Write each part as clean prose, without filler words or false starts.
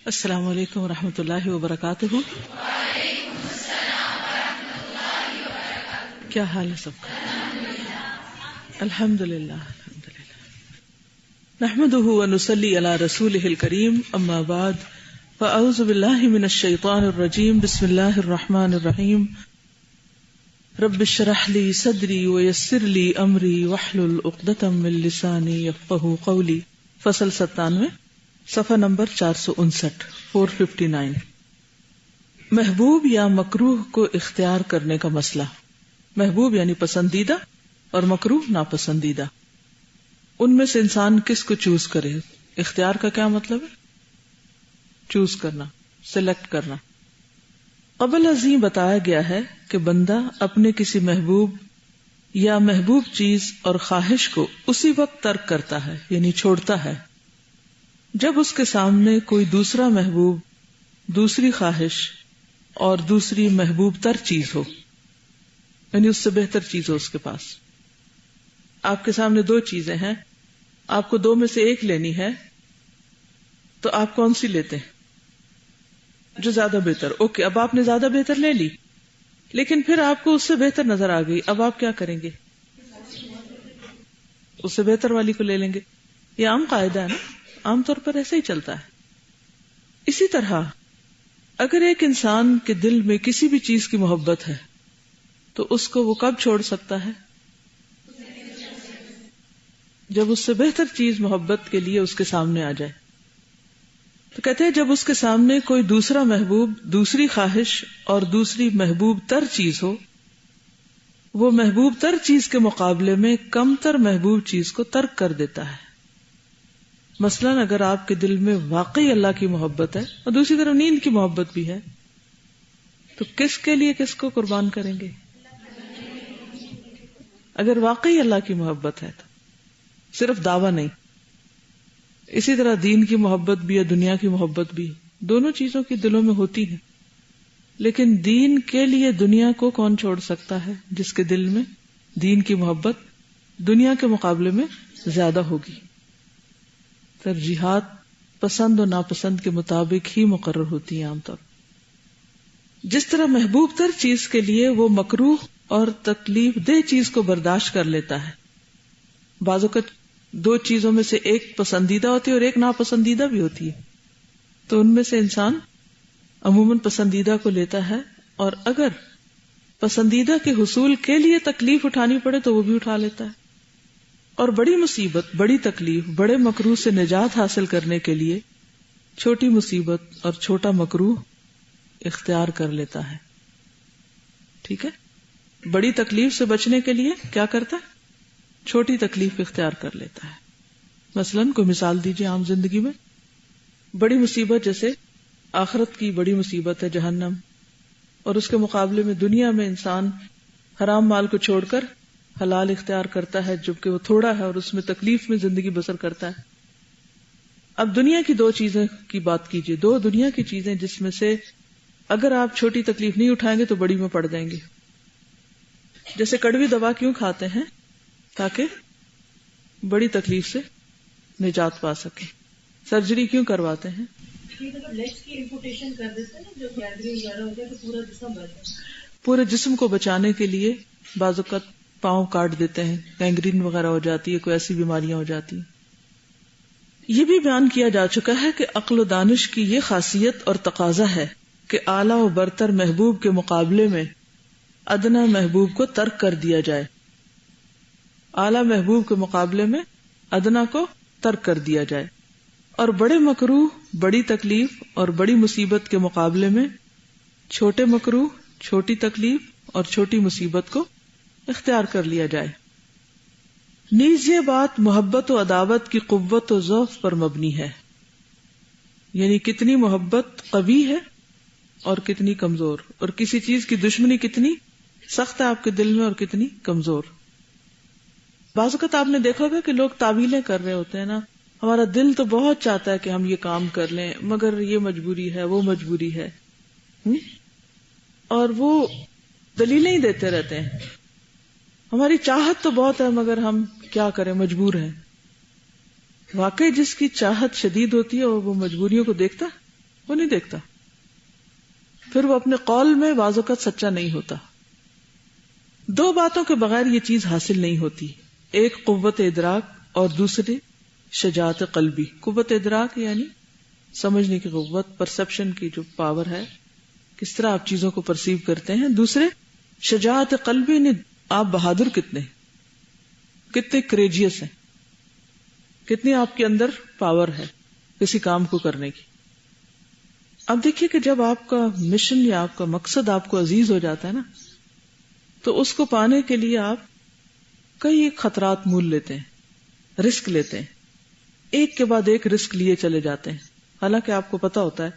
السلام علیکم ورحمۃ اللہ وبرکاتہ. کیا حال ہے سب کا؟ الحمد للہ نحمده ونصلی علی رسولہ الکریم. اما بعد فاعوذ باللہ من الشیطان الرجیم. بسم اللہ الرحمن الرحیم. رب اشرح لی صدری ویسر لی امری واحلل عقدۃ من لسانی یفقہوا قولی. فصل 97، صفحہ نمبر 459 459. محبوب یا مکروہ کو اختیار کرنے کا مسئلہ. محبوب یعنی پسندیدہ اور مکروہ ناپسندیدہ. ان میں سے انسان کس کو چوز کرے؟ اختیار کا کیا مطلب ہے؟ چوز کرنا، سلیکٹ کرنا. قبل ازیں بتایا گیا ہے کہ بندہ اپنے کسی محبوب یا محبوب چیز اور خواہش کو اسی وقت ترک کرتا ہے، یعنی چھوڑتا ہے، جب اس کے سامنے کوئی دوسرا محبوب، دوسری خواہش اور دوسری محبوب تر چیز ہو، یعنی اس سے بہتر چیز ہو اس کے پاس. آپ کے سامنے دو چیزیں ہیں، آپ کو دو میں سے ایک لینی ہے، تو آپ کون سی لیتے ہیں؟ جو زیادہ بہتر. اوکے، اب آپ نے زیادہ بہتر لے لی، لیکن پھر آپ کو اس سے بہتر نظر آ گئی. اب آپ کیا کریں گے؟ اس سے بہتر والی کو لے لیں گے. یہ عام قاعدہ ہے نا، عام طور پر ایسا ہی چلتا ہے. اسی طرح اگر ایک انسان کے دل میں کسی بھی چیز کی محبت ہے تو اس کو وہ کب چھوڑ سکتا ہے؟ جب اس سے بہتر چیز محبت کے لیے اس کے سامنے آ جائے. تو کہتے ہیں جب اس کے سامنے کوئی دوسرا محبوب، دوسری خواہش اور دوسری محبوب تر چیز ہو، وہ محبوب تر چیز کے مقابلے میں کم تر محبوب چیز کو ترک کر دیتا ہے. مثلاً اگر آپ کے دل میں واقعی اللہ کی محبت ہے اور دوسری طرف نیند کی محبت بھی ہے، تو کس کے لیے کس کو قربان کریں گے؟ اگر واقعی اللہ کی محبت ہے تو صرف دعویٰ نہیں. اسی طرح دین کی محبت بھی ہے، دنیا کی محبت بھی، دونوں چیزوں کی دلوں میں ہوتی ہے. لیکن دین کے لیے دنیا کو کون چھوڑ سکتا ہے؟ جس کے دل میں دین کی محبت دنیا کے مقابلے میں زیادہ ہوگی. ترجیحات پسند و ناپسند کے مطابق ہی مقرر ہوتی ہیں عام طور. جس طرح محبوب تر چیز کے لیے وہ مکروہ اور تکلیف دہ چیز کو برداشت کر لیتا ہے. بعض اوقات دو چیزوں میں سے ایک پسندیدہ ہوتی ہے اور ایک ناپسندیدہ بھی ہوتی ہے، تو ان میں سے انسان عموماً پسندیدہ کو لیتا ہے، اور اگر پسندیدہ کے حصول کے لیے تکلیف اٹھانی پڑے تو وہ بھی اٹھا لیتا ہے. اور بڑی مصیبت، بڑی تکلیف، بڑے مکروہ سے نجات حاصل کرنے کے لیے چھوٹی مصیبت اور چھوٹا مکروہ اختیار کر لیتا ہے. ٹھیک ہے، بڑی تکلیف سے بچنے کے لیے کیا کرتا ہے؟ چھوٹی تکلیف اختیار کر لیتا ہے. مثلاً کوئی مثال دیجیے عام زندگی میں. بڑی مصیبت جیسے آخرت کی بڑی مصیبت ہے جہنم، اور اس کے مقابلے میں دنیا میں انسان حرام مال کو چھوڑ کر حلال اختیار کرتا ہے، جبکہ وہ تھوڑا ہے اور اس میں تکلیف میں زندگی بسر کرتا ہے. اب دنیا کی دو چیزیں کی بات کیجیے، دو دنیا کی چیزیں جس میں سے اگر آپ چھوٹی تکلیف نہیں اٹھائیں گے تو بڑی میں پڑ جائیں گے. جیسے کڑوی دوا کیوں کھاتے ہیں؟ تاکہ بڑی تکلیف سے نجات پا سکیں. سرجری کیوں کرواتے ہیں؟ پورے جسم کو بچانے کے لیے. بعض اوقات پاؤں کاٹ دیتے ہیں، گینگرین وغیرہ ہو جاتی ہے، کوئی ایسی بیماریاں ہو جاتی ہیں. یہ بھی بیان کیا جا چکا ہے کہ عقل و دانش کی یہ خاصیت اور تقاضا ہے کہ اعلیٰ و برتر محبوب کے مقابلے میں ادنا محبوب کو ترک کر دیا جائے. اعلیٰ محبوب کے مقابلے میں ادنا کو ترک کر دیا جائے، اور بڑے مکروہ، بڑی تکلیف اور بڑی مصیبت کے مقابلے میں چھوٹے مکروہ، چھوٹی تکلیف اور چھوٹی مصیبت کو اختیار کر لیا جائے. نیز یہ بات محبت و عداوت کی قوت و ضعف پر مبنی ہے، یعنی کتنی محبت قوی ہے اور کتنی کمزور، اور کسی چیز کی دشمنی کتنی سخت ہے آپ کے دل میں اور کتنی کمزور. بعض اوقات آپ نے دیکھا ہوگا کہ لوگ تعویلیں کر رہے ہوتے ہیں نا، ہمارا دل تو بہت چاہتا ہے کہ ہم یہ کام کر لیں، مگر یہ مجبوری ہے، وہ مجبوری ہے، اور وہ دلیلیں ہی دیتے رہتے ہیں. ہماری چاہت تو بہت ہے مگر ہم کیا کریں، مجبور ہیں. واقعی جس کی چاہت شدید ہوتی ہے اور وہ مجبوریوں کو دیکھتا وہ نہیں دیکھتا. پھر وہ اپنے قول میں بعض اوقات سچا نہیں ہوتا. دو باتوں کے بغیر یہ چیز حاصل نہیں ہوتی، ایک قوت ادراک اور دوسری شجاعت قلبی. قوت ادراک یعنی سمجھنے کی قوت، پرسپشن کی جو پاور ہے، کس طرح آپ چیزوں کو پرسیو کرتے ہیں. دوسرے شجاعت قلبی یعنی آپ بہادر کتنے کریجیس ہیں، کتنی آپ کے اندر پاور ہے کسی کام کو کرنے کی. اب دیکھیے کہ جب آپ کا مشن یا آپ کا مقصد آپ کو عزیز ہو جاتا ہے نا، تو اس کو پانے کے لیے آپ کئی خطرات مول لیتے ہیں، رسک لیتے ہیں، ایک کے بعد ایک رسک لیے چلے جاتے ہیں، حالانکہ آپ کو پتا ہوتا ہے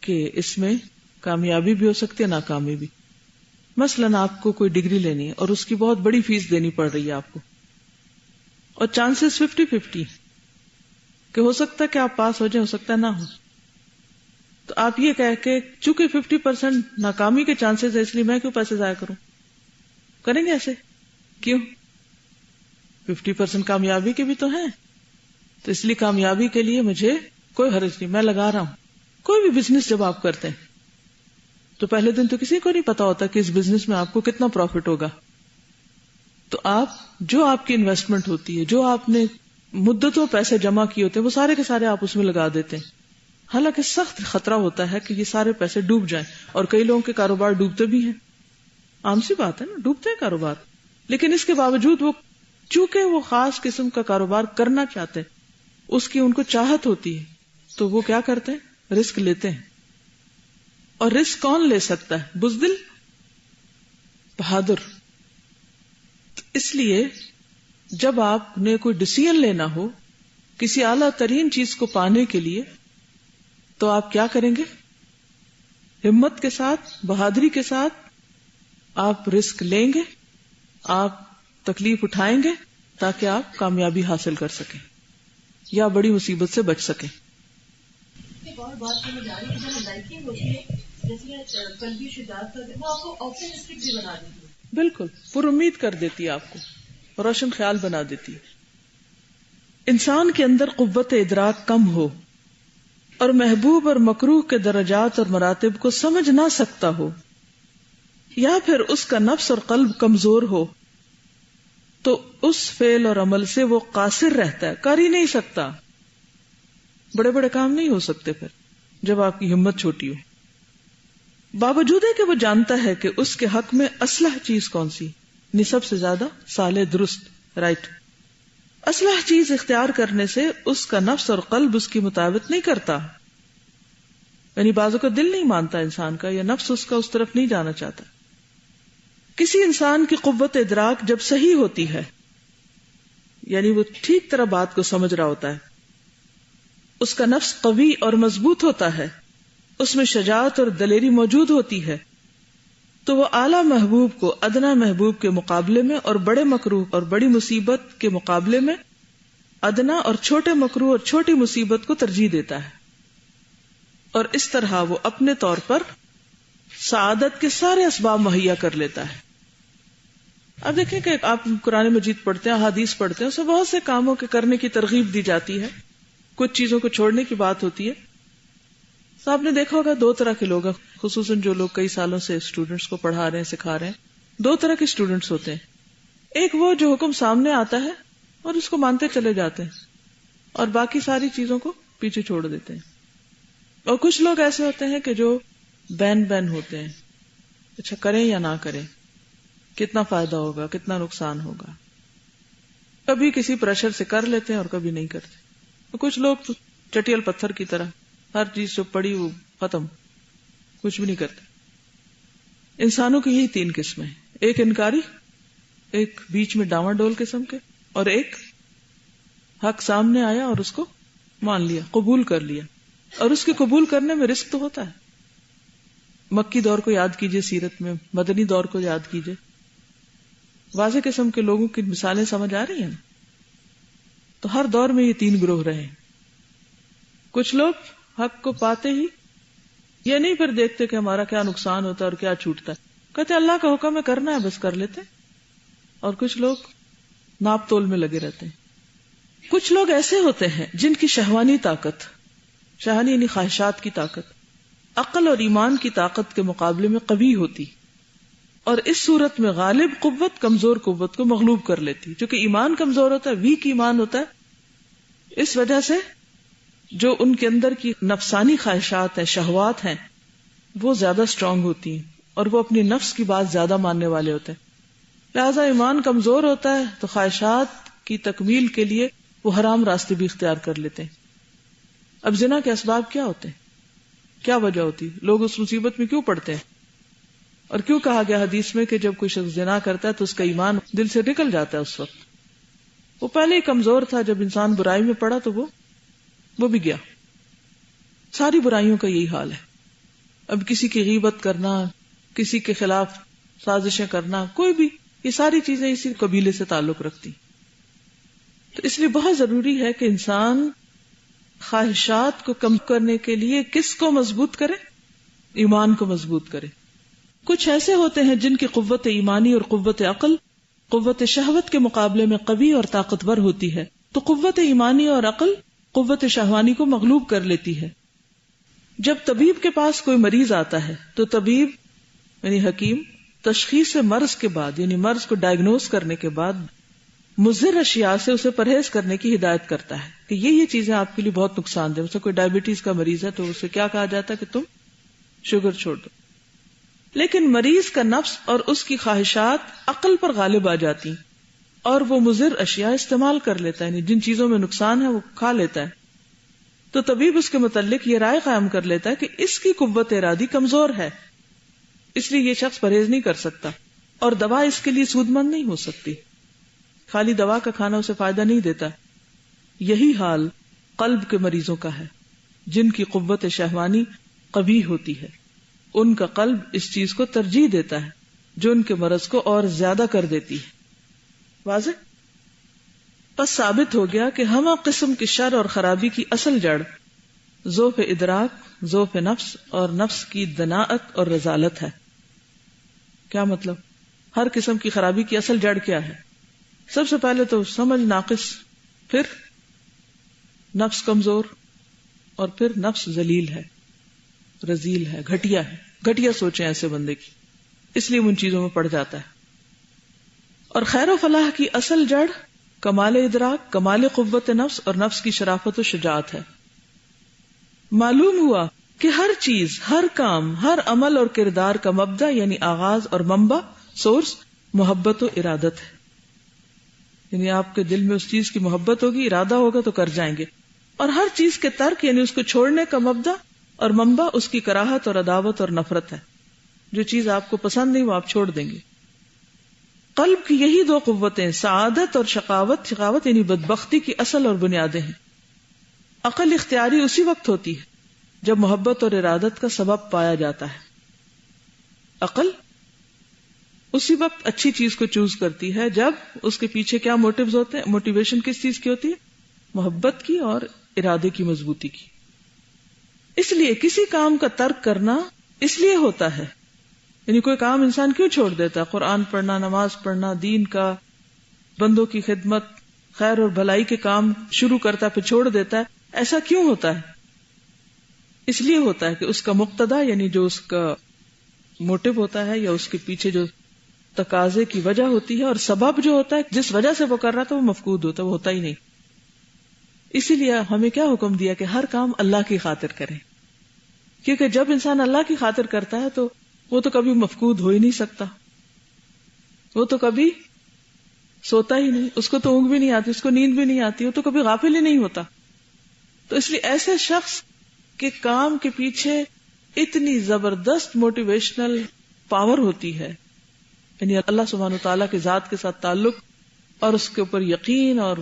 کہ اس میں کامیابی بھی ہو سکتی ہے، ناکامی بھی. مثلاً آپ کو کوئی ڈگری لینی ہے اور اس کی بہت بڑی فیس دینی پڑ رہی ہے آپ کو، اور چانسز 50-50 کہ ہو سکتا ہے کہ آپ پاس ہو جائیں، ہو سکتا ہے نہ ہو. تو آپ یہ کہہ کے چونکہ 50% ناکامی کے چانسز ہے اس لیے میں کیوں پیسے ضائع کروں، کریں گے ایسے؟ کیوں؟ 50% کامیابی کے بھی تو ہیں، تو اس لیے کامیابی کے لیے مجھے کوئی حرج نہیں، میں لگا رہا ہوں. کوئی بھی بزنس جب آپ کرتے ہیں تو پہلے دن تو کسی کو نہیں پتا ہوتا کہ اس بزنس میں آپ کو کتنا پروفٹ ہوگا. تو آپ جو آپ کی انویسٹمنٹ ہوتی ہے، جو آپ نے مدتوں پیسے جمع کیے ہوتے ہیں، وہ سارے کے سارے آپ اس میں لگا دیتے ہیں. حالانکہ سخت خطرہ ہوتا ہے کہ یہ سارے پیسے ڈوب جائیں، اور کئی لوگوں کے کاروبار ڈوبتے بھی ہیں. عام سی بات ہے نا، ڈوبتے ہیں کاروبار. لیکن اس کے باوجود وہ چونکہ وہ خاص قسم کا کاروبار کرنا چاہتے ہیں، اس کی ان کو چاہت ہوتی ہے، تو وہ کیا کرتے ہیں؟ رسک لیتے ہیں. اور رسک کون لے سکتا ہے؟ بزدل، بہادر. اس لیے جب آپ نے کوئی ڈیسیژن لینا ہو کسی اعلیٰ ترین چیز کو پانے کے لیے، تو آپ کیا کریں گے؟ ہمت کے ساتھ، بہادری کے ساتھ آپ رسک لیں گے، آپ تکلیف اٹھائیں گے تاکہ آپ کامیابی حاصل کر سکیں یا بڑی مصیبت سے بچ سکیں. ایک اور بات سمجھ آ رہی ہے، جو لائکنگ ہوتی ہے جیسے قلبی شجاعت کا، وہ آپ کو آپٹمسٹک بھی بنا دیتی ہے. بالکل پر امید کر دیتی ہے، آپ کو روشن خیال بنا دیتی ہے. انسان کے اندر قوت ادراک کم ہو اور محبوب اور مکروہ کے درجات اور مراتب کو سمجھ نہ سکتا ہو، یا پھر اس کا نفس اور قلب کمزور ہو، تو اس فعل اور عمل سے وہ قاصر رہتا ہے، کر ہی نہیں سکتا. بڑے بڑے کام نہیں ہو سکتے پھر جب آپ کی ہمت چھوٹی ہو. باوجود ہے کہ وہ جانتا ہے کہ اس کے حق میں اصلح چیز کون سی، سب سے زیادہ صالح، درست، رائٹ. اصلح چیز اختیار کرنے سے اس کا نفس اور قلب اس کی مطابقت نہیں کرتا، یعنی بعضوں کا دل نہیں مانتا انسان کا، یا نفس اس کا اس طرف نہیں جانا چاہتا. کسی انسان کی قوت ادراک جب صحیح ہوتی ہے، یعنی وہ ٹھیک طرح بات کو سمجھ رہا ہوتا ہے، اس کا نفس قوی اور مضبوط ہوتا ہے، اس میں شجاعت اور دلیری موجود ہوتی ہے، تو وہ اعلیٰ محبوب کو ادنا محبوب کے مقابلے میں اور بڑے مکروہ اور بڑی مصیبت کے مقابلے میں ادنا اور چھوٹے مکروہ اور چھوٹی مصیبت کو ترجیح دیتا ہے، اور اس طرح وہ اپنے طور پر سعادت کے سارے اسباب مہیا کر لیتا ہے. اب دیکھیں کہ آپ قرآن مجید پڑھتے ہیں، احادیث پڑھتے ہیں، اس میں بہت سے کاموں کے کرنے کی ترغیب دی جاتی ہے، کچھ چیزوں کو چھوڑنے کی بات ہوتی ہے. تو آپ نے دیکھا ہوگا دو طرح کے لوگ ہیں، خصوصاً جو لوگ کئی سالوں سے اسٹوڈنٹس کو پڑھا رہے ہیں، سکھا رہے ہیں. دو طرح کے اسٹوڈنٹس ہوتے ہیں. ایک وہ جو حکم سامنے آتا ہے اور اس کو مانتے چلے جاتے ہیں اور باقی ساری چیزوں کو پیچھے چھوڑ دیتے ہیں. اور کچھ لوگ ایسے ہوتے ہیں کہ جو بین ہوتے ہیں، اچھا کریں یا نہ کریں، کتنا فائدہ ہوگا، کتنا نقصان ہوگا. کبھی کسی پریشر سے کر لیتے ہیں اور کبھی نہیں کرتے. کچھ لوگ تو چٹیل پتھر کی طرح ہر چیز جو پڑی وہ ختم، کچھ بھی نہیں کرتے. انسانوں کی یہی تین قسمیں ہیں، ایک انکاری، ایک بیچ میں ڈاواں ڈول قسم کے، اور ایک حق سامنے آیا اور اس کو مان لیا، قبول کر لیا. اور اس کے قبول کرنے میں رسک تو ہوتا ہے. مکی دور کو یاد کیجئے، سیرت میں مدنی دور کو یاد کیجئے، واضح قسم کے لوگوں کی مثالیں سمجھ آ رہی ہیں. تو ہر دور میں یہ تین گروہ رہے. کچھ لوگ حق کو پاتے ہی یہ نہیں پھر دیکھتے کہ ہمارا کیا نقصان ہوتا ہے اور کیا چھوٹتا ہے، کہتے اللہ کا حکم ہے کرنا ہے بس کر لیتے. اور کچھ لوگ ناپ تول میں لگے رہتے ہیں. کچھ لوگ ایسے ہوتے ہیں جن کی شہوانی طاقت شہوانی یعنی خواہشات کی طاقت عقل اور ایمان کی طاقت کے مقابلے میں قوی ہوتی، اور اس صورت میں غالب قوت کمزور قوت کو مغلوب کر لیتی، چونکہ ایمان کمزور ہوتا ہے، ویک ایمان ہوتا ہے، اس وجہ سے جو ان کے اندر کی نفسانی خواہشات ہیں، شہوات ہیں، وہ زیادہ اسٹرانگ ہوتی ہیں اور وہ اپنی نفس کی بات زیادہ ماننے والے ہوتے ہیں. لہذا ایمان کمزور ہوتا ہے تو خواہشات کی تکمیل کے لیے وہ حرام راستے بھی اختیار کر لیتے ہیں. اب زنا کے اسباب کیا ہوتے ہیں؟ کیا وجہ ہوتی؟ لوگ اس مصیبت میں کیوں پڑتے ہیں؟ اور کیوں کہا گیا حدیث میں کہ جب کوئی شخص زنا کرتا ہے تو اس کا ایمان دل سے نکل جاتا ہے؟ اس وقت وہ پہلے ہی کمزور تھا، جب انسان برائی میں پڑا تو وہ بھی گیا. ساری برائیوں کا یہی حال ہے. اب کسی کی غیبت کرنا، کسی کے خلاف سازشیں کرنا، کوئی بھی، یہ ساری چیزیں اسی قبیلے سے تعلق رکھتی. تو اس لیے بہت ضروری ہے کہ انسان خواہشات کو کم کرنے کے لیے کس کو مضبوط کرے؟ ایمان کو مضبوط کرے. کچھ ایسے ہوتے ہیں جن کی قوت ایمانی اور قوت عقل قوت شہوت کے مقابلے میں قوی اور طاقتور ہوتی ہے، تو قوت ایمانی اور عقل قوت شہوانی کو مغلوب کر لیتی ہے. جب طبیب کے پاس کوئی مریض آتا ہے تو طبیب یعنی حکیم تشخیص مرض کے بعد، یعنی مرض کو ڈائگنوز کرنے کے بعد مضر اشیاء سے اسے پرہیز کرنے کی ہدایت کرتا ہے کہ یہ چیزیں آپ کے لیے بہت نقصان دہ. مثلا کوئی ڈائبٹیز کا مریض ہے تو اسے کیا کہا جاتا ہے کہ تم شوگر چھوڑ دو. لیکن مریض کا نفس اور اس کی خواہشات عقل پر غالب آ جاتی اور وہ مضر اشیاء استعمال کر لیتا ہے، یعنی جن چیزوں میں نقصان ہے وہ کھا لیتا ہے. تو طبیب اس کے متعلق یہ رائے قائم کر لیتا ہے کہ اس کی قوت ارادی کمزور ہے، اس لیے یہ شخص پرہیز نہیں کر سکتا اور دوا اس کے لیے سود مند نہیں ہو سکتی. خالی دوا کا کھانا اسے فائدہ نہیں دیتا. یہی حال قلب کے مریضوں کا ہے جن کی قوت شہوانی قوی ہوتی ہے. ان کا قلب اس چیز کو ترجیح دیتا ہے جو ان کے مرض کو اور زیادہ کر دیتی ہے. واضح؟ بس ثابت ہو گیا کہ ہمہ قسم کی شر اور خرابی کی اصل جڑ ضعف ادراک، ضعف نفس اور نفس کی دناءت اور رذالت ہے. کیا مطلب؟ ہر قسم کی خرابی کی اصل جڑ کیا ہے؟ سب سے پہلے تو سمجھ ناقص، پھر نفس کمزور، اور پھر نفس ذلیل ہے، رذیل ہے، گھٹیا ہے. گھٹیا سوچیں ایسے بندے کی، اس لیے ان چیزوں میں پڑ جاتا ہے. اور خیر و فلاح کی اصل جڑ کمال ادراک، کمال قوت نفس اور نفس کی شرافت و شجاعت ہے. معلوم ہوا کہ ہر چیز، ہر کام، ہر عمل اور کردار کا مبدا یعنی آغاز اور منبع، سورس، محبت و ارادت ہے. یعنی آپ کے دل میں اس چیز کی محبت ہوگی، ارادہ ہوگا تو کر جائیں گے. اور ہر چیز کے ترک یعنی اس کو چھوڑنے کا مبدا اور منبع اس کی کراہت اور عداوت اور نفرت ہے. جو چیز آپ کو پسند نہیں وہ آپ چھوڑ دیں گے. قلب کی یہی دو قوتیں سعادت اور شقاوت، شقاوت یعنی بدبختی کی اصل اور بنیادیں ہیں. عقل اختیاری اسی وقت ہوتی ہے جب محبت اور ارادت کا سبب پایا جاتا ہے. عقل اسی وقت اچھی چیز کو چوز کرتی ہے جب اس کے پیچھے کیا موٹیوز ہوتے ہیں. موٹیویشن کس چیز کی ہوتی ہے؟ محبت کی اور ارادے کی مضبوطی کی. اس لیے کسی کام کا ترک کرنا اس لیے ہوتا ہے، یعنی کوئی کام انسان کیوں چھوڑ دیتا ہے؟ قرآن پڑھنا، نماز پڑھنا، دین کا، بندوں کی خدمت، خیر اور بھلائی کے کام شروع کرتا ہے پھر چھوڑ دیتا ہے. ایسا کیوں ہوتا ہے؟ اس لیے ہوتا ہے کہ اس کا مقتدا یعنی جو اس کا موٹیو ہوتا ہے یا اس کے پیچھے جو تقاضے کی وجہ ہوتی ہے اور سبب جو ہوتا ہے جس وجہ سے وہ کر رہا تھا وہ مفقود ہوتا ہے، وہ ہوتا ہی نہیں. اسی لیے ہمیں کیا حکم دیا کہ ہر کام اللہ کی خاطر کریں، کیونکہ جب انسان اللہ کی خاطر کرتا ہے تو وہ تو کبھی مفقود ہو ہی نہیں سکتا، وہ تو کبھی سوتا ہی نہیں، اس کو تو اونگ بھی نہیں آتی، اس کو نیند بھی نہیں آتی، وہ تو کبھی غافل ہی نہیں ہوتا. تو اس لیے ایسے شخص کے کام کے پیچھے اتنی زبردست موٹیویشنل پاور ہوتی ہے، یعنی اللہ سبحانہ وتعالیٰ کے ذات کے ساتھ تعلق اور اس کے اوپر یقین اور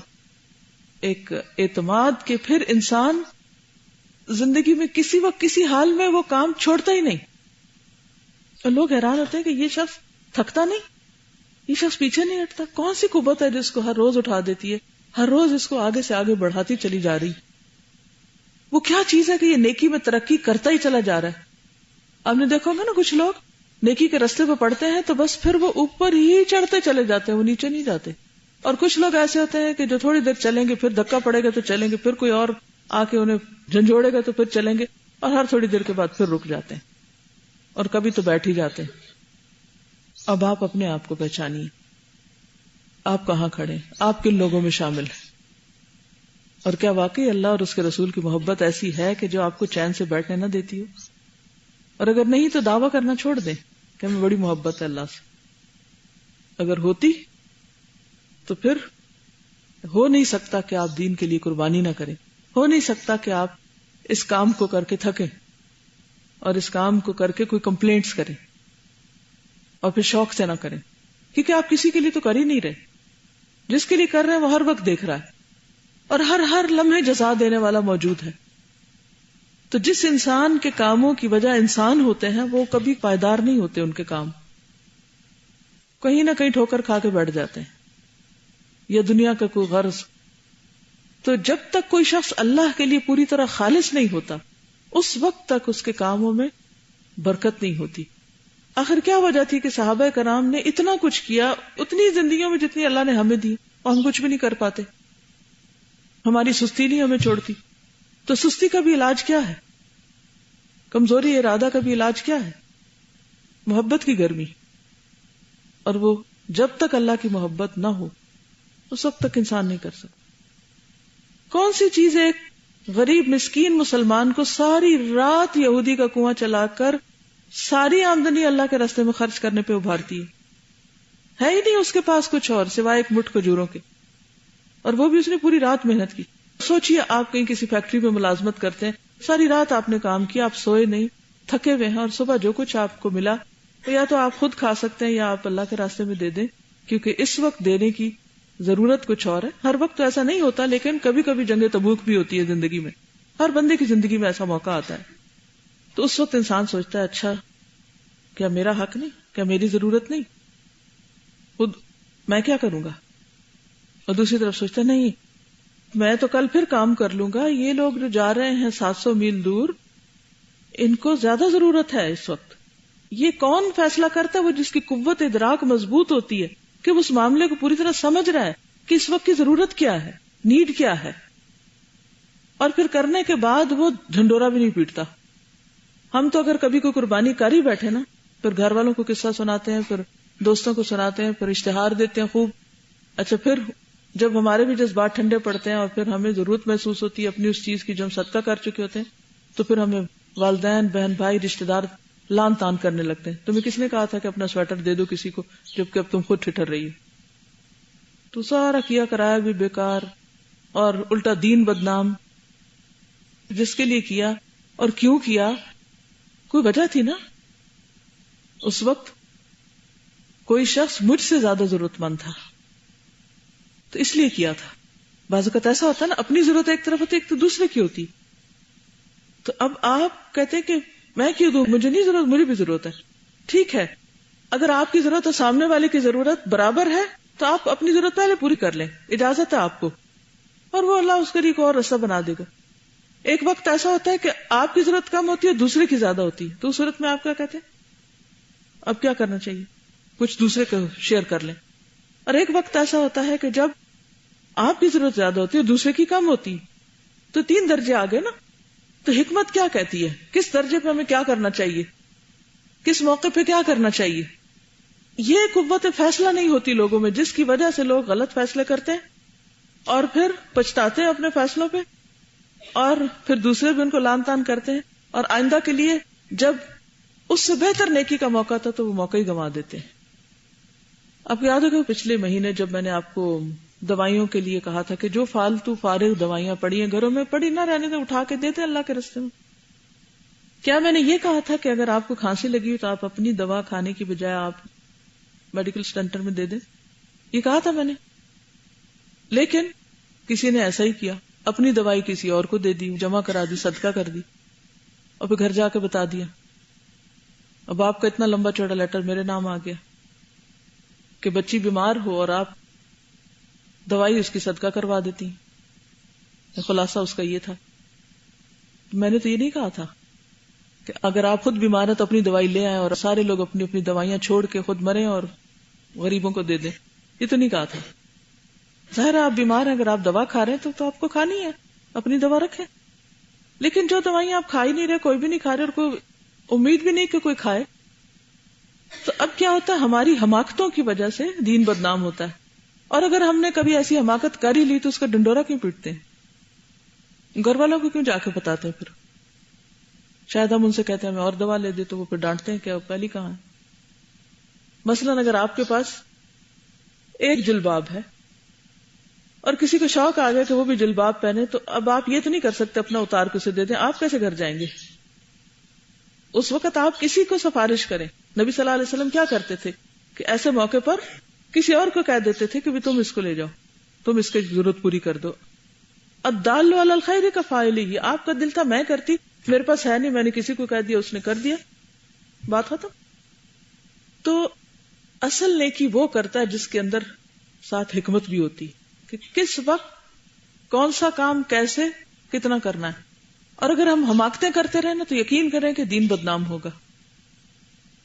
ایک اعتماد کہ پھر انسان زندگی میں کسی وقت کسی حال میں وہ کام چھوڑتا ہی نہیں. اور لوگ حیران ہوتے ہیں کہ یہ شخص تھکتا نہیں، یہ شخص پیچھے نہیں ہٹتا. کون سی قوت ہے جس کو ہر روز اٹھا دیتی ہے، ہر روز اس کو آگے سے آگے بڑھاتی چلی جا رہی؟ وہ کیا چیز ہے کہ یہ نیکی میں ترقی کرتا ہی چلا جا رہا ہے؟ آپ نے دیکھو گا نا کچھ لوگ نیکی کے رستے پہ پڑتے ہیں تو بس پھر وہ اوپر ہی چڑھتے چلے جاتے ہیں، وہ نیچے نہیں جاتے. اور کچھ لوگ ایسے ہوتے ہیں کہ جو تھوڑی دیر چلیں گے پھر دھکا پڑے گا تو چلیں گے، پھر کوئی اور آ کے انہیں جھنجھوڑے گا تو پھر چلیں گے، اور ہر تھوڑی دیر کے بعد پھر رک جاتے ہیں، اور کبھی تو بیٹھ ہی جاتے ہیں۔ اب آپ اپنے آپ کو پہچانیے، آپ کہاں کھڑے، آپ کن لوگوں میں شامل ہیں، اور کیا واقعی اللہ اور اس کے رسول کی محبت ایسی ہے کہ جو آپ کو چین سے بیٹھنے نہ دیتی ہو؟ اور اگر نہیں تو دعویٰ کرنا چھوڑ دیں کہ ہمیں بڑی محبت ہے اللہ سے۔ اگر ہوتی تو پھر ہو نہیں سکتا کہ آپ دین کے لیے قربانی نہ کریں، ہو نہیں سکتا کہ آپ اس کام کو کر کے تھکیں اور اس کام کو کر کے کوئی کمپلینٹس کریں اور پھر شوق سے نہ کریں، کیونکہ آپ کسی کے لیے تو کر ہی نہیں رہے، جس کے لیے کر رہے ہیں وہ ہر وقت دیکھ رہا ہے اور ہر لمحے جزا دینے والا موجود ہے۔ تو جس انسان کے کاموں کی وجہ انسان ہوتے ہیں وہ کبھی پائیدار نہیں ہوتے، ان کے کام کہیں نہ کہیں ٹھوکر کھا کے بیٹھ جاتے ہیں، یا دنیا کا کوئی غرض۔ تو جب تک کوئی شخص اللہ کے لیے پوری طرح خالص نہیں ہوتا اس وقت تک اس کے کاموں میں برکت نہیں ہوتی۔ آخر کیا وجہ تھی کہ صحابہ کرام نے اتنا کچھ کیا اتنی زندگیوں میں جتنی اللہ نے ہمیں دی، اور ہم کچھ بھی نہیں کر پاتے، ہماری سستی نہیں ہمیں چھوڑتی۔ تو سستی کا بھی علاج کیا ہے؟ کمزوری ارادہ کا بھی علاج کیا ہے؟ محبت کی گرمی، اور وہ جب تک اللہ کی محبت نہ ہو اس وقت تک انسان نہیں کر سکتا۔ کون سی چیز ایک غریب مسکین مسلمان کو ساری رات یہودی کا کنواں چلا کر ساری آمدنی اللہ کے راستے میں خرچ کرنے پہ ابھارتی ہے ہی نہیں اس کے پاس کچھ اور سوائے ایک مٹھ کھجوروں کے، اور وہ بھی اس نے پوری رات محنت کی۔ سوچئے آپ کہیں کسی فیکٹری میں ملازمت کرتے ہیں، ساری رات آپ نے کام کیا، آپ سوئے نہیں، تھکے ہوئے ہیں، اور صبح جو کچھ آپ کو ملا تو یا تو آپ خود کھا سکتے ہیں یا آپ اللہ کے راستے میں دے دیں، کیونکہ اس وقت دینے کی ضرورت کچھ اور ہے۔ ہر وقت تو ایسا نہیں ہوتا، لیکن کبھی کبھی جنگ تبوک بھی ہوتی ہے زندگی میں، ہر بندے کی زندگی میں ایسا موقع آتا ہے۔ تو اس وقت انسان سوچتا ہے اچھا کیا میرا حق نہیں، کیا میری ضرورت نہیں، خود میں کیا کروں گا؟ اور دوسری طرف سوچتا ہے نہیں میں تو کل پھر کام کر لوں گا، یہ لوگ جو جا رہے ہیں 700 میل دور ان کو زیادہ ضرورت ہے اس وقت۔ یہ کون فیصلہ کرتا ہے؟ وہ جس کی قوت ادراک مضبوط ہوتی ہے کہ وہ اس معاملے کو پوری طرح سمجھ رہا ہے کہ اس وقت کی ضرورت کیا ہے، نیڈ کیا ہے، اور پھر کرنے کے بعد وہ جھنڈورا بھی نہیں پیٹتا۔ ہم تو اگر کبھی کوئی قربانی کر ہی بیٹھے نا، پھر گھر والوں کو قصہ سناتے ہیں، پھر دوستوں کو سناتے ہیں، پھر اشتہار دیتے ہیں خوب۔ اچھا پھر جب ہمارے بھی جذبات ٹھنڈے پڑتے ہیں اور پھر ہمیں ضرورت محسوس ہوتی ہے اپنی اس چیز کی جو ہم صدقہ کر چکے ہوتے ہیں، تو پھر ہمیں والدین، بہن بھائی، رشتہ دار لان تان کرنے لگتے ہیں۔ تمہیں کس نے کہا تھا کہ اپنا سویٹر دے دو کسی کو جبکہ اب تم خود ٹھٹر رہی ہو؟ تو سارا کیا کرایا بھی بیکار، اور الٹا دین بدنام۔ جس کے لیے کیا اور کیوں کیا، کوئی وجہ تھی نا۔ اس وقت کوئی شخص مجھ سے زیادہ ضرورت مند تھا تو اس لیے کیا تھا۔ بعض اوقات ایسا ہوتا ہے نا، اپنی ضرورت ایک طرف ہوتی ہے، ایک تو دوسرے کی ہوتی۔ تو اب آپ کہتے ہیں کہ میں کیوں دوں، مجھے نہیں ضرورت، مجھے بھی ضرورت ہے۔ ٹھیک ہے، اگر آپ کی ضرورت اور سامنے والے کی ضرورت برابر ہے تو آپ اپنی ضرورت پہلے پوری کر لیں، اجازت ہے آپ کو، اور وہ اللہ اس کے لیے کو اور رستہ بنا دے گا۔ ایک وقت ایسا ہوتا ہے کہ آپ کی ضرورت کم ہوتی ہے، دوسرے کی زیادہ ہوتی ہے، تو اس صورت میں آپ کیا کہتے ہیں؟ اب کیا کرنا چاہیے؟ کچھ دوسرے کو شیئر کر لیں۔ اور ایک وقت ایسا ہوتا ہے کہ جب آپ کی ضرورت زیادہ ہوتی ہے، دوسرے کی کم ہوتی، تو 3 درجے آ گئے نا۔ تو حکمت کیا کہتی ہے؟ کس درجے پہ ہمیں کیا کرنا چاہیے، کس موقع پہ کیا کرنا چاہیے؟ یہ قوت فیصلہ نہیں ہوتی لوگوں میں، جس کی وجہ سے لوگ غلط فیصلے کرتے ہیں اور پھر پچھتاتے ہیں اپنے فیصلوں پہ، اور پھر دوسرے بھی ان کو لان تان کرتے ہیں، اور آئندہ کے لیے جب اس سے بہتر نیکی کا موقع تھا تو وہ موقع ہی گنوا دیتے ہیں۔ آپ کو یاد ہوگا پچھلے مہینے جب میں نے آپ کو دوائیوں کے لیے کہا تھا کہ جو فالتو فارغ دوائیاں پڑی ہیں گھروں میں پڑی نہ رہنے دیں، اٹھا کے دیتے اللہ کے راستے میں۔ کیا میں نے یہ کہا تھا کہ اگر آپ کو کھانسی لگی ہو تو آپ اپنی دوا کھانے کی بجائے آپ میڈیکل سینٹر میں دے دیں؟ یہ کہا تھا میں نے۔ لیکن کسی نے ایسا ہی کیا، اپنی دوائی کسی اور کو دے دی، جمع کرا دی، صدقہ کر دی، اور پھر گھر جا کے بتا دیا۔ اب آپ کا اتنا لمبا چوڑا لیٹر میرے نام آ گیا کہ بچی بیمار ہو اور آپ دوائی اس کی صدقہ کروا دیتی۔ خلاصہ اس کا یہ تھا، میں نے تو یہ نہیں کہا تھا کہ اگر آپ خود بیمار ہیں تو اپنی دوائی لے آئیں اور سارے لوگ اپنی اپنی دوائیاں چھوڑ کے خود مریں اور غریبوں کو دے دیں، یہ تو نہیں کہا تھا۔ ظاہر ہے آپ بیمار ہیں، اگر آپ دوا کھا رہے ہیں تو آپ کو کھانی ہے، اپنی دوا رکھیں۔ لیکن جو دوائیاں آپ کھا ہی نہیں رہے, کوئی بھی نہیں کھا رہے اور کوئی امید بھی نہیں کہ کوئی کھائے, تو اب کیا ہوتا ہے, ہماری حماقتوں کی وجہ سے دین بدنام ہوتا ہے. اور اگر ہم نے کبھی ایسی حماقت کر ہی لی تو اس کا ڈنڈورا کیوں پیٹتے ہیں؟ گھر والوں کو کیوں جا کے بتاتے ہیں؟ پھر شاید ہم ان سے کہتے ہیں ہمیں اور دوا لے دے, تو وہ پھر ڈانٹتے ہیں کہ پہلی کہاں ہے. مثلاً اگر آپ کے پاس ایک جلباب ہے اور کسی کو شوق آ گیا کہ وہ بھی جلباب پہنے, تو اب آپ یہ تو نہیں کر سکتے اپنا اتار کے اسے دے دیں. آپ کیسے گھر جائیں گے؟ اس وقت آپ کسی کو سفارش کریں. نبی صلی اللہ علیہ وسلم کیا کرتے تھے کہ ایسے موقع پر کسی اور کو کہہ دیتے تھے کہ بھی تم اس کو لے جاؤ, تم اس کی ضرورت پوری کر دو. الدال علی الخیر کفاعلہ, آپ کا دل تھا میں کرتی, میرے پاس ہے نہیں, میں نے کسی کو کہہ دیا, اس نے کر دیا, بات ختم. تو اصل نیکی وہ کرتا ہے جس کے اندر ساتھ حکمت بھی ہوتی کہ کس وقت کون سا کام کیسے کتنا کرنا ہے. اور اگر ہم حماقتیں کرتے رہے نا تو یقین کریں کہ دین بدنام ہوگا,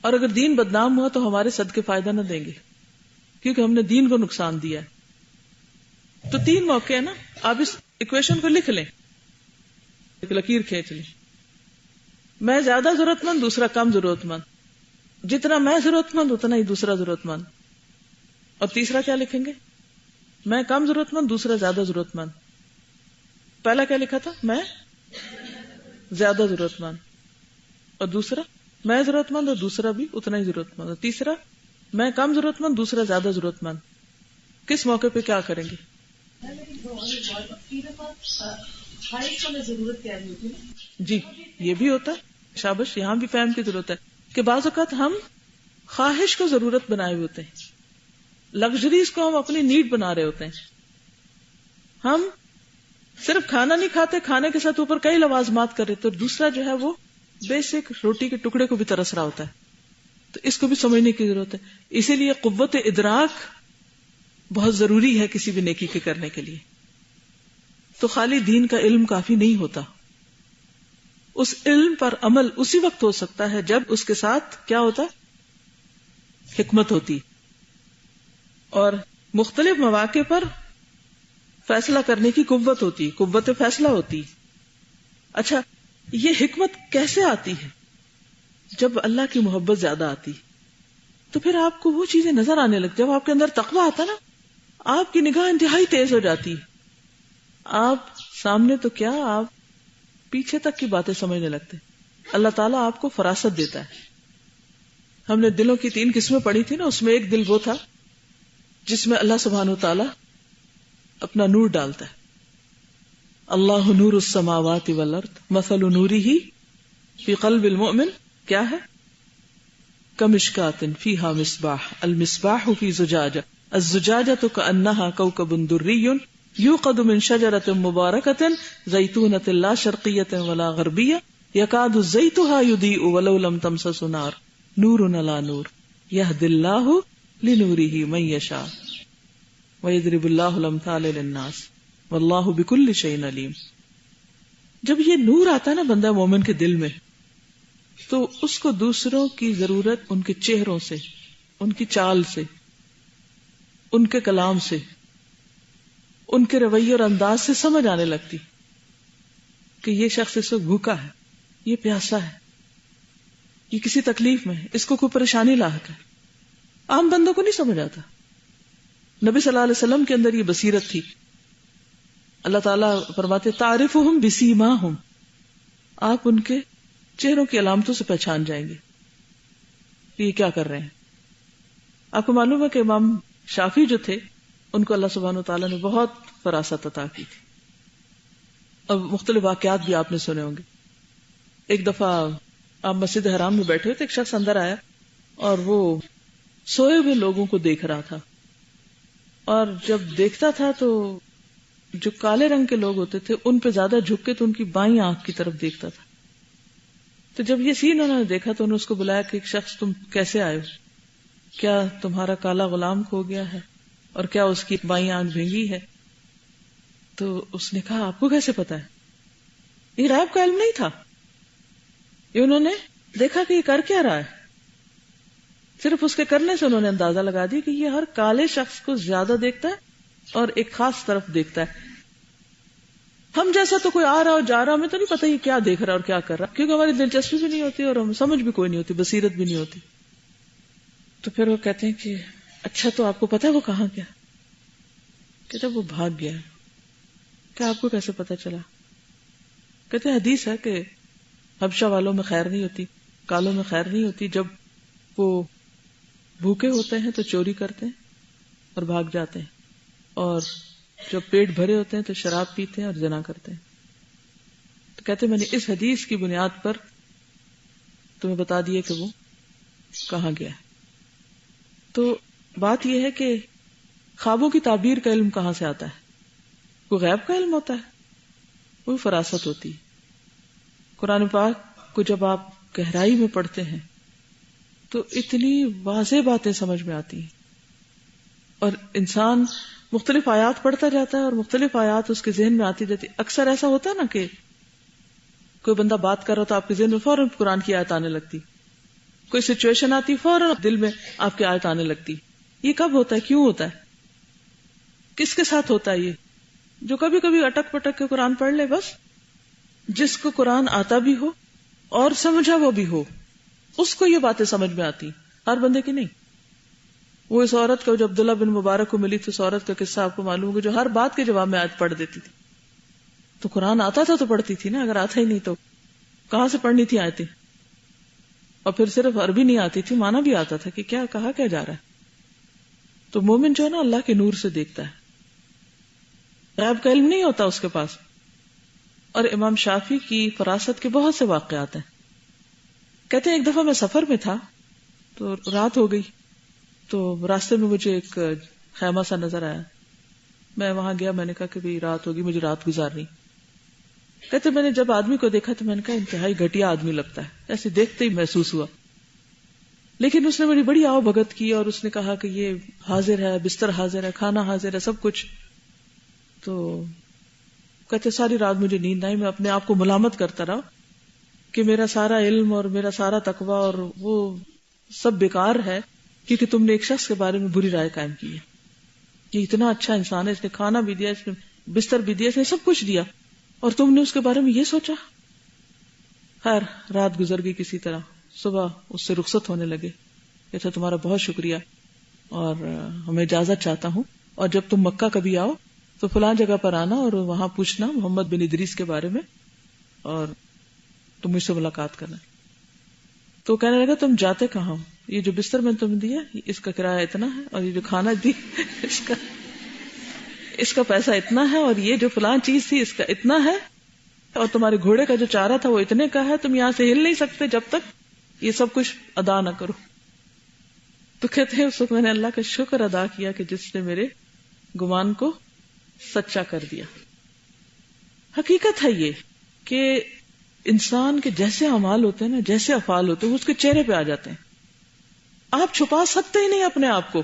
اور اگر دین بدنام ہوا تو ہمارے صدقے فائدہ نہ دیں گے, کیونکہ ہم نے دین کو نقصان دیا ہے. تو 3 موقع ہے نا, آپ اس ایکویشن کو لکھ لیں, ایک لکیر کھینچ لیں. میں زیادہ ضرورت مند, دوسرا کم ضرورت مند. جتنا میں ضرورت مند اتنا ہی دوسرا ضرورت مند. اور تیسرا کیا لکھیں گے؟ میں کم ضرورت مند, دوسرا زیادہ ضرورت مند. پہلا کیا لکھا تھا؟ میں زیادہ ضرورت مند, اور دوسرا میں ضرورت مند اور دوسرا بھی اتنا ہی ضرورت مند, اور تیسرا میں کم ضرورت مند, دوسرا زیادہ ضرورت مند. کس موقع پہ کیا کریں گے؟ جی یہ بھی ہوتا ہے, شابش, یہاں بھی فہم کی ضرورت ہے کہ بعض اوقات ہم خواہش کو ضرورت بنائے ہوئے ہوتے ہیں, لگژریز کو ہم اپنی نیڈ بنا رہے ہوتے ہیں. ہم صرف کھانا نہیں کھاتے, کھانے کے ساتھ اوپر کئی لوازمات کر رہے, تو دوسرا جو ہے وہ بیسک روٹی کے ٹکڑے کو بھی ترس رہا ہوتا ہے. تو اس کو بھی سمجھنے کی ضرورت ہے. اسی لیے قوت ادراک بہت ضروری ہے کسی بھی نیکی کے کرنے کے لیے. تو خالی دین کا علم کافی نہیں ہوتا, اس علم پر عمل اسی وقت ہو سکتا ہے جب اس کے ساتھ کیا ہوتا ہے؟ حکمت ہوتی, اور مختلف مواقع پر فیصلہ کرنے کی قوت ہوتی, قوت فیصلہ ہوتی. اچھا, یہ حکمت کیسے آتی ہے؟ جب اللہ کی محبت زیادہ آتی, تو پھر آپ کو وہ چیزیں نظر آنے لگتی. جب آپ کے اندر تقویٰ آتا نا, آپ کی نگاہ انتہائی تیز ہو جاتی. آپ سامنے تو کیا, آپ پیچھے تک کی باتیں سمجھنے لگتے. اللہ تعالیٰ آپ کو فراست دیتا ہے. ہم نے دلوں کی 3 قسمیں پڑھی تھی نا, اس میں ایک دل وہ تھا جس میں اللہ سبحانہ وتعالی اپنا نور ڈالتا ہے. اللہ نور السماوات والارض مثل نورہ فی قلب المؤمن کیا ہے؟ کمشکات فیہا مصباح المصباح فی زجاجہ الزجاجۃ کأنہا کوکب دری یوقد من شجرۃ مبارکۃ زیتونۃ لا شرقیۃ ولا غربیہ یکاد زیتها یضیء ولو لم تمسس نار نور علی نور یہدی اللہ لنورہ من یشاء ویضرب اللہ الامثال للناس واللہ بکل شیء علیم. جب یہ نور آتا ہے نا بندہ مومن کے دل میں, تو اس کو دوسروں کی ضرورت ان کے چہروں سے, ان کی چال سے, ان کے کلام سے, ان کے رویے اور انداز سے سمجھ آنے لگتی کہ یہ شخص اس وقت بھوکا ہے, یہ پیاسا ہے, یہ کسی تکلیف میں ہے, اس کو کوئی پریشانی لاحق ہے. عام بندوں کو نہیں سمجھ آتا. نبی صلی اللہ علیہ وسلم کے اندر یہ بصیرت تھی. اللہ تعالیٰ فرماتے تعرفہم بسیماہم, آپ ان کے چہروں کی علامتوں سے پہچان جائیں گے کہ یہ کیا کر رہے ہیں. آپ کو معلوم ہے کہ امام شافعی جو تھے ان کو اللہ سبحانہ وتعالیٰ نے بہت فراست عطا کی تھی. اب مختلف واقعات بھی آپ نے سنے ہوں گے. ایک دفعہ آپ مسجد حرام میں بیٹھے ہوئے, ایک شخص اندر آیا اور وہ سوئے ہوئے لوگوں کو دیکھ رہا تھا, اور جب دیکھتا تھا تو جو کالے رنگ کے لوگ ہوتے تھے ان پہ زیادہ جھک کے تو ان کی بائیں آنکھ کی طرف دیکھتا تھا. تو جب یہ سین انہوں نے دیکھا تو انہوں نے اس کو بلایا کہ ایک شخص تم کیسے آئے ہو, کیا تمہارا کالا غلام کھو گیا ہے اور کیا اس کی بائیں آنکھ بھینگی ہے؟ تو اس نے کہا آپ کو کیسے پتا ہے؟ یہ غیب کا علم نہیں تھا, یہ انہوں نے دیکھا کہ یہ کر کیا رہا ہے. صرف اس کے کرنے سے انہوں نے اندازہ لگا دیا کہ یہ ہر کالے شخص کو زیادہ دیکھتا ہے اور ایک خاص طرف دیکھتا ہے. ہم جیسا تو کوئی آ رہا اور جا رہا، ہمیں تو نہیں پتہ یہ کیا دیکھ رہا اور کیا کر رہا، کیونکہ ہماری دلچسپی بھی نہیں ہوتی اور ہم سمجھ بھی کوئی نہیں ہوتی، بصیرت بھی نہیں ہوتی. تو پھر وہ کہتے ہیں کہ اچھا تو آپ کو پتا ہے وہ کہاں گیا؟ کہتے وہ بھاگ گیا. کہ آپ کو کیسے پتا چلا؟ کہتے حدیث ہے کہ حبشہ والوں میں خیر نہیں ہوتی، کالوں میں خیر نہیں ہوتی، جب وہ بھوکے ہوتے ہیں تو چوری کرتے ہیں اور بھاگ جاتے ہیں، اور جب پیٹ بھرے ہوتے ہیں تو شراب پیتے ہیں اور زنا کرتے ہیں. تو کہتے میں نے اس حدیث کی بنیاد پر تمہیں بتا دیا کہ وہ کہاں گیا ہے. تو بات یہ ہے کہ خوابوں کی تعبیر کا علم کہاں سے آتا ہے؟ کوئی غیب کا علم ہوتا ہے؟ کوئی فراست ہوتی ہے. قرآن پاک کو جب آپ گہرائی میں پڑھتے ہیں تو اتنی واضح باتیں سمجھ میں آتی ہیں، اور انسان مختلف آیات پڑھتا جاتا ہے اور مختلف آیات اس کے ذہن میں آتی جاتی. اکثر ایسا ہوتا ہے نا کہ کوئی بندہ بات کر رہا تو آپ کے ذہن میں فوراً قرآن کی آیت آنے لگتی، کوئی سچویشن آتی فوراً دل میں آپ کی آیت آنے لگتی. یہ کب ہوتا ہے؟ کیوں ہوتا ہے؟ کس کے ساتھ ہوتا ہے؟ یہ جو کبھی کبھی اٹک پٹک کے قرآن پڑھ لے، بس جس کو قرآن آتا بھی ہو اور سمجھا وہ بھی ہو، اس کو یہ باتیں سمجھ میں آتی، ہر بندے کی نہیں. وہ اس عورت کو جو عبداللہ بن مبارک کو ملی تھی، اس عورت کا قصہ آپ کو معلوم ہوگا جو ہر بات کے جواب میں آیت پڑھ دیتی تھی. تو قرآن آتا تھا تو پڑھتی تھی نا، اگر آتا ہی نہیں تو کہاں سے پڑھنی تھی آیتیں؟ اور پھر صرف عربی نہیں آتی تھی، معنی بھی آتا تھا کہ کیا کہا کیا جا رہا ہے. تو مومن جو ہے نا اللہ کے نور سے دیکھتا ہے، غیب کا علم نہیں ہوتا اس کے پاس. اور امام شافعی کی فراست کے بہت سے واقعات ہیں. کہتے ہیں ایک دفعہ میں سفر میں تھا تو رات ہو گئی، تو راستے میں مجھے ایک خیمہ سا نظر آیا. میں وہاں گیا، میں نے کہا کہ بھئی رات ہوگی، مجھے رات گزارنی. کہتے میں نے جب آدمی کو دیکھا تو میں نے کہا انتہائی گھٹیا آدمی لگتا ہے، ایسے دیکھتے ہی محسوس ہوا. لیکن اس نے میری بڑی آؤ بھگت کی اور اس نے کہا کہ یہ حاضر ہے، بستر حاضر ہے، کھانا حاضر ہے، سب کچھ. تو کہتے ساری رات مجھے نیند آئی، میں اپنے آپ کو ملامت کرتا رہا کہ میرا سارا علم اور میرا سارا تقویٰ اور وہ سب بیکار ہے، کیونکہ تم نے ایک شخص کے بارے میں بری رائے قائم کی ہے. یہ اتنا اچھا انسان ہے، اس نے کھانا بھی دیا، اس نے بستر بھی دیا، اس نے سب کچھ دیا، اور تم نے اس کے بارے میں یہ سوچا. خیر رات گزر گئی کسی طرح، صبح اس سے رخصت ہونے لگے. کہتا تمہارا بہت شکریہ اور ہمیں اجازت چاہتا ہوں، اور جب تم مکہ کبھی آؤ تو فلاں جگہ پر آنا اور وہاں پوچھنا محمد بن ادریس کے بارے میں اور تم مجھ سے ملاقات کرنا. تو کہنے لگا تم جاتے کہاں ہو؟ یہ جو بستر میں تم دیا اس کا کرایہ اتنا ہے، اور یہ جو کھانا دی اس کا پیسہ اتنا ہے، اور یہ جو فلاں چیز تھی اس کا اتنا ہے، اور تمہارے گھوڑے کا جو چارہ تھا وہ اتنے کا ہے، تم یہاں سے ہل نہیں سکتے جب تک یہ سب کچھ ادا نہ کرو. تو کہتے ہیں اس وقت میں نے اللہ کا شکر ادا کیا کہ جس نے میرے گمان کو سچا کر دیا. حقیقت ہے یہ کہ انسان کے جیسے اعمال ہوتے ہیں نا، جیسے افعال ہوتے ہیں، اس کے چہرے پہ آ جاتے ہیں. آپ چھپا سکتے ہی نہیں اپنے آپ کو،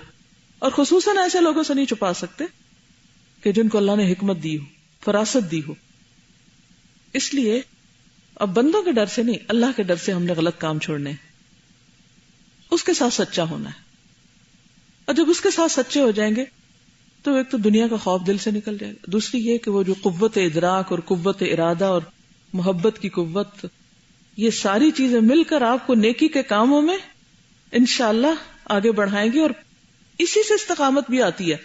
اور خصوصاً ایسے لوگوں سے نہیں چھپا سکتے کہ جن کو اللہ نے حکمت دی ہو، فراست دی ہو. اس لیے اب بندوں کے ڈر سے نہیں، اللہ کے ڈر سے ہم نے غلط کام چھوڑنے، اس کے ساتھ سچا ہونا ہے. اور جب اس کے ساتھ سچے ہو جائیں گے تو ایک تو دنیا کا خوف دل سے نکل جائے گا، دوسری یہ کہ وہ جو قوت ادراک اور قوت ارادہ اور محبت کی قوت، یہ ساری چیزیں مل کر آپ کو نیکی کے کاموں میں انشاءاللہ آگے بڑھائیں گی، اور اسی سے استقامت بھی آتی ہے.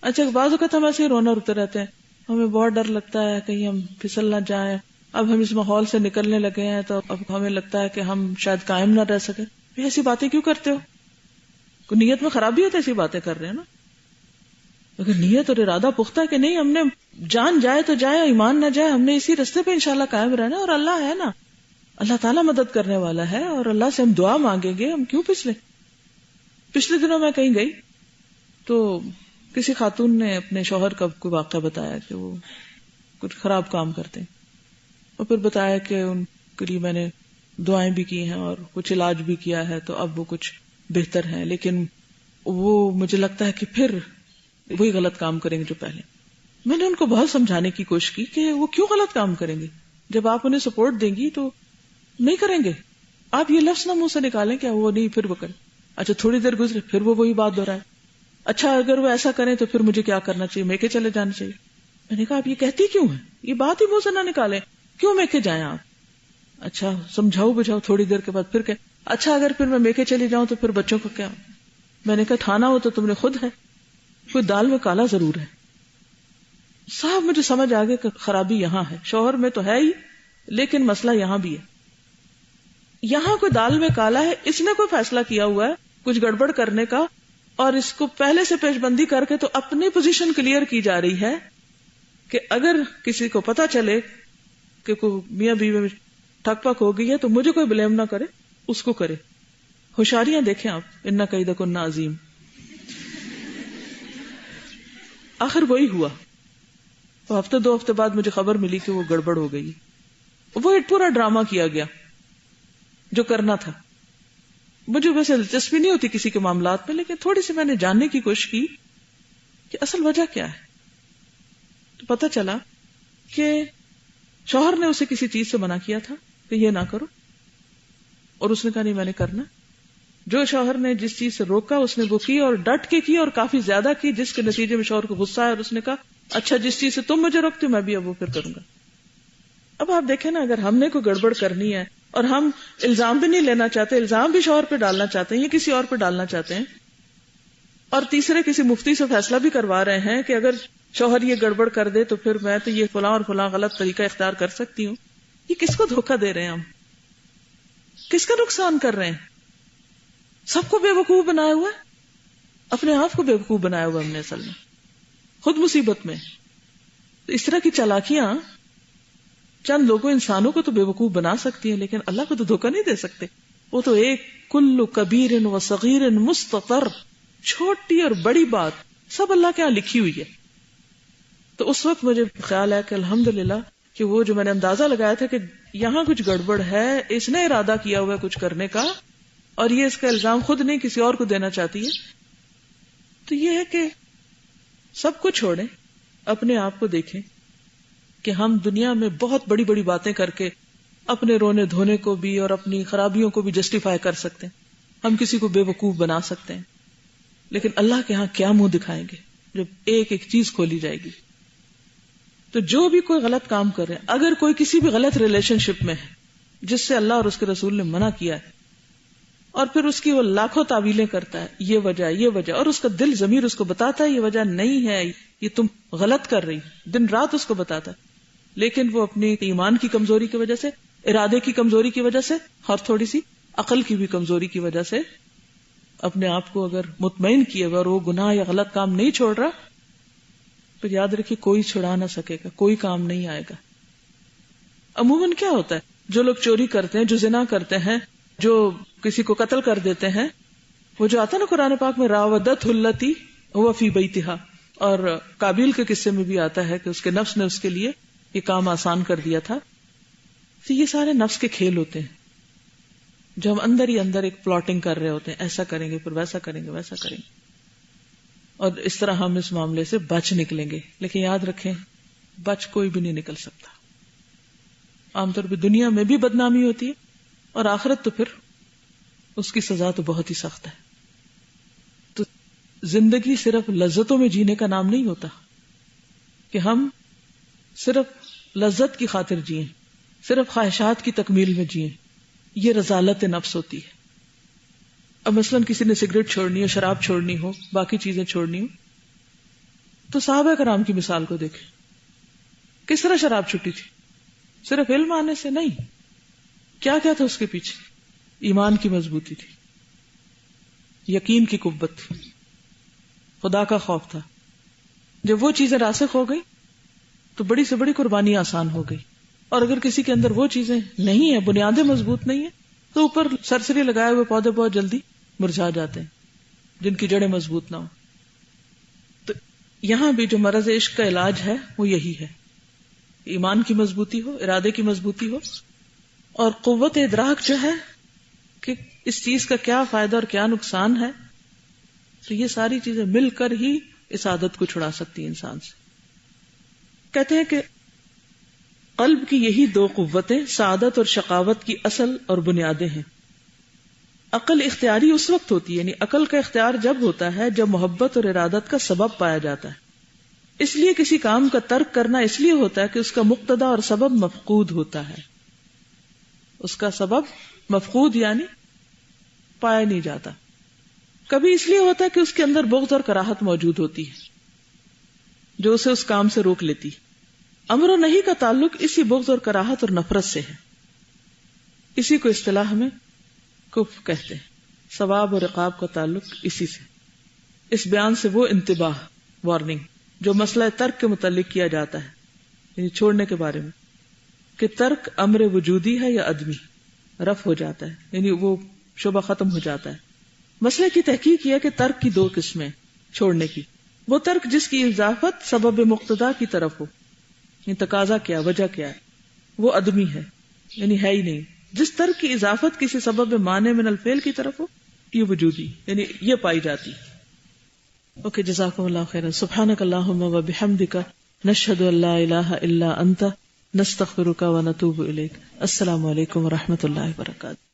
اچھا بعض اوقات ہم ایسے ہی رونا روتے رہتے ہیں، ہمیں بہت ڈر لگتا ہے کہیں ہم پھسل نہ جائیں، اب ہم اس ماحول سے نکلنے لگے ہیں تو اب ہمیں لگتا ہے کہ ہم شاید قائم نہ رہ سکیں. ایسی باتیں کیوں کرتے ہو؟ کوئی نیت میں خرابی ہے تو ایسی باتیں کر رہے ہیں نا. اگر نیت اور ارادہ پختہ کہ نہیں، ہم نے جان جائے تو جائے، ایمان نہ جائے، ہم نے اسی رستے پہ انشاءاللہ قائم رہنا، اور اللہ ہے نا، اللہ تعالیٰ مدد کرنے والا ہے، اور اللہ سے ہم دعا مانگیں گے، ہم کیوں پچھلے. پچھلے دنوں میں کہیں گئی تو کسی خاتون نے اپنے شوہر کا کوئی واقعہ بتایا کہ وہ کچھ خراب کام کرتے ہیں، اور پھر بتایا کہ ان کے لیے میں نے دعائیں بھی کی ہیں اور کچھ علاج بھی کیا ہے، تو اب وہ کچھ بہتر ہیں، لیکن وہ مجھے لگتا ہے کہ پھر وہی غلط کام کریں گے جو پہلے. میں نے ان کو بہت سمجھانے کی کوشش کی کہ وہ کیوں غلط کام کریں گے، جب آپ انہیں سپورٹ دیں گی تو نہیں کریں گے. آپ یہ لفظ نہ منہ سے نکالیں کہ وہ نہیں، پھر وہ کریں. اچھا تھوڑی دیر گزرے پھر وہی بات دہرائے. اچھا اگر وہ ایسا کریں تو پھر مجھے کیا کرنا چاہیے، میں کے چلے جانا چاہیے. میں نے کہا آپ یہ کہتی کیوں ہیں؟ یہ بات ہی منہ سے نہ نکالیں، کیوں میکے جائیں آپ؟ اچھا سمجھاؤ بجھاؤ، تھوڑی دیر کے بعد پھر کہ اچھا اگر پھر میں میکے چلی جاؤں تو پھر بچوں کو کیا؟ میں نے کہا ٹھانا ہو تو تم نے خود ہے، کوئی دال میں کالا ضرور ہے۔ صاحب مجھے سمجھ آ گیا کہ خرابی یہاں ہے، شوہر میں تو ہے ہی لیکن مسئلہ یہاں بھی ہے۔ یہاں کوئی دال میں کالا ہے، اس نے کوئی فیصلہ کیا ہوا ہے کچھ گڑبڑ کرنے کا، اور اس کو پہلے سے پیش بندی کر کے تو اپنی پوزیشن کلیئر کی جا رہی ہے کہ اگر کسی کو پتا چلے کہ کوئی میاں بیوی میں ٹھک پک ہو گئی ہے تو مجھے کوئی بلیم نہ کرے، اس کو کرے۔ ہوشیاریاں دیکھیں آپ، ان کیدکن عظیم۔ آخر وہی ہوا، تو ہفتے دو ہفتے بعد مجھے خبر ملی کہ وہ گڑبڑ ہو گئی۔ وہ ایک پورا ڈرامہ کیا گیا جو کرنا تھا۔ مجھے ویسے دلچسپی نہیں ہوتی کسی کے معاملات میں، لیکن تھوڑی سی میں نے جاننے کی کوشش کی کہ اصل وجہ کیا ہے۔ تو پتہ چلا کہ شوہر نے اسے کسی چیز سے منع کیا تھا کہ یہ نہ کرو، اور اس نے کہا نہیں میں نے کرنا۔ جو شوہر نے جس چیز سے روکا اس نے وہ کی، اور ڈٹ کے کی، اور کافی زیادہ کی، جس کے نتیجے میں شوہر کو غصہ آیا اور اس نے کہا اچھا جس چیز سے تم مجھے روکتے ہو میں بھی اب وہ پھر کروں گا۔ اب آپ دیکھیں نا، اگر ہم نے کوئی گڑبڑ کرنی ہے اور ہم الزام بھی نہیں لینا چاہتے، الزام بھی شوہر پہ ڈالنا چاہتے ہیں یا کسی اور پہ ڈالنا چاہتے ہیں، اور تیسرے کسی مفتی سے فیصلہ بھی کروا رہے ہیں کہ اگر شوہر یہ گڑبڑ کر دے تو پھر میں تو یہ فلاں اور فلاں غلط طریقہ اختیار کر سکتی ہوں، یہ کس کو دھوکہ دے رہے ہیں ہم؟ کس کا نقصان کر رہے ہیں؟ سب کو بے وقوف بنایا ہوا ہے، اپنے آپ کو بے وقوف بنایا ہوا ہم نے اصل میں، خود مصیبت میں۔ تو اس طرح کی چالاکیاں چند لوگوں انسانوں کو تو بے وقوف بنا سکتی ہیں، لیکن اللہ کو تو دھوکہ نہیں دے سکتے۔ وہ تو ایک کل کبیر و صغیر مستطر، چھوٹی اور بڑی بات سب اللہ کے یہاں لکھی ہوئی ہے۔ تو اس وقت مجھے خیال ہے کہ الحمدللہ کہ وہ جو میں نے اندازہ لگایا تھا کہ یہاں کچھ گڑبڑ ہے، اس نے ارادہ کیا ہوا ہے کچھ کرنے کا، اور یہ اس کا الزام خود نہیں کسی اور کو دینا چاہتی ہے، تو یہ ہے کہ سب کو چھوڑیں، اپنے آپ کو دیکھیں کہ ہم دنیا میں بہت بڑی بڑی باتیں کر کے اپنے رونے دھونے کو بھی اور اپنی خرابیوں کو بھی جسٹیفائی کر سکتے ہیں، ہم کسی کو بے وقوف بنا سکتے ہیں، لیکن اللہ کے ہاں کیا منہ دکھائیں گے جب ایک ایک چیز کھولی جائے گی۔ تو جو بھی کوئی غلط کام کر رہے ہیں، اگر کوئی کسی بھی غلط ریلیشن شپ میں ہے جس سے اللہ اور اس کے رسول نے منع کیا ہے، اور پھر اس کی وہ لاکھوں تعویلیں کرتا ہے، یہ وجہ، اور اس کا دل ضمیر اس کو بتاتا ہے یہ وجہ نہیں ہے، یہ تم غلط کر رہی، دن رات اس کو بتاتا ہے، لیکن وہ اپنی ایمان کی کمزوری کی وجہ سے، ارادے کی کمزوری کی وجہ سے، اور تھوڑی سی عقل کی بھی کمزوری کی وجہ سے اپنے آپ کو اگر مطمئن کیے اور وہ گناہ یا غلط کام نہیں چھوڑ رہا، پھر یاد رکھیے کوئی چھڑا نہ سکے گا، کوئی کام نہیں آئے گا۔ عموماً کیا ہوتا ہے، جو لوگ چوری کرتے ہیں، جو زنا کرتے ہیں، جو کسی کو قتل کر دیتے ہیں، وہ جو آتا ہے نا قرآن پاک میں راودت التی هو فی بیتہا، اور قابیل کے قصے میں بھی آتا ہے کہ اس کے نفس نے اس کے لیے یہ کام آسان کر دیا تھا۔ تو یہ سارے نفس کے کھیل ہوتے ہیں جو ہم اندر ہی اندر ایک پلاٹنگ کر رہے ہوتے ہیں، ایسا کریں گے پھر ویسا کریں گے، ویسا کریں گے، اور اس طرح ہم اس معاملے سے بچ نکلیں گے۔ لیکن یاد رکھیں بچ کوئی بھی نہیں نکل سکتا، عام طور پہ دنیا میں بھی بدنامی ہوتی ہے، اور آخرت تو پھر اس کی سزا تو بہت ہی سخت ہے۔ تو زندگی صرف لذتوں میں جینے کا نام نہیں ہوتا کہ ہم صرف لذت کی خاطر جئیں، صرف خواہشات کی تکمیل میں جئیں، یہ رذالت نفس ہوتی ہے۔ اب مثلاً کسی نے سگریٹ چھوڑنی ہو، شراب چھوڑنی ہو، باقی چیزیں چھوڑنی ہو، تو صحابہ کرام کی مثال کو دیکھیں، کس طرح شراب چھٹی تھی؟ صرف علم آنے سے نہیں، کیا کیا تھا اس کے پیچھے؟ ایمان کی مضبوطی تھی، یقین کی قوت تھی، خدا کا خوف تھا۔ جب وہ چیزیں راسخ ہو گئی تو بڑی سے بڑی قربانی آسان ہو گئی، اور اگر کسی کے اندر وہ چیزیں نہیں ہیں، بنیادیں مضبوط نہیں ہیں، تو اوپر سرسری لگائے ہوئے پودے بہت جلدی مرجھا جاتے ہیں جن کی جڑیں مضبوط نہ ہو۔ تو یہاں بھی جو مرض عشق کا علاج ہے وہ یہی ہے، ایمان کی مضبوطی ہو، ارادے کی مضبوطی ہو، اور قوت ادراک جو ہے کہ اس چیز کا کیا فائدہ اور کیا نقصان ہے۔ تو یہ ساری چیزیں مل کر ہی اس عادت کو چھڑا سکتی انسان سے۔ کہتے ہیں کہ قلب کی یہی دو قوتیں سعادت اور شقاوت کی اصل اور بنیادیں ہیں۔ عقل اختیاری اس وقت ہوتی ہے، یعنی عقل کا اختیار جب ہوتا ہے جب محبت اور ارادت کا سبب پایا جاتا ہے، اس لیے کسی کام کا ترک کرنا اس لیے ہوتا ہے کہ اس کا مقتضا اور سبب مفقود ہوتا ہے. اس کا سبب مفقود یعنی پایا نہیں جاتا. کبھی اس لیے ہوتا ہے کہ اس کے اندر بغض اور کراہت موجود ہوتی ہے جو اسے اس کام سے روک لیتی. امر و نہی کا تعلق اسی بغض اور کراہت اور نفرت سے ہے. اسی کو اصطلاح میں کفر کہتے ہیں. ثواب اور عقاب کا تعلق اسی سے. اس بیان سے وہ انتباہ وارننگ جو مسئلہ ترک کے متعلق کیا جاتا ہے یعنی چھوڑنے کے بارے میں کہ ترک امر وجودی ہے یا عدمی رفع ہو جاتا ہے یعنی وہ شبہ ختم ہو جاتا ہے. مسئلے کی تحقیق یہ ہے کہ ترک کی دو قسمیں چھوڑنے کی. وہ ترک جس کی اضافت سبب مقتضا کی طرف ہو یعنی تقاضا کیا وجہ کیا ہے وہ عدمی ہے یعنی ہے ہی نہیں. جس ترک کی اضافت کسی سبب مانع من الفعل کی طرف ہو یہ وجودی یعنی یہ پائی جاتی. اوکے جزاکم اللہ خیرا. سبحانک اللہم و بحمدک نشہد ان لا الہ الا انت نستغفرک و نتوب الیک. السلام علیکم و رحمۃ اللہ وبرکاتہ.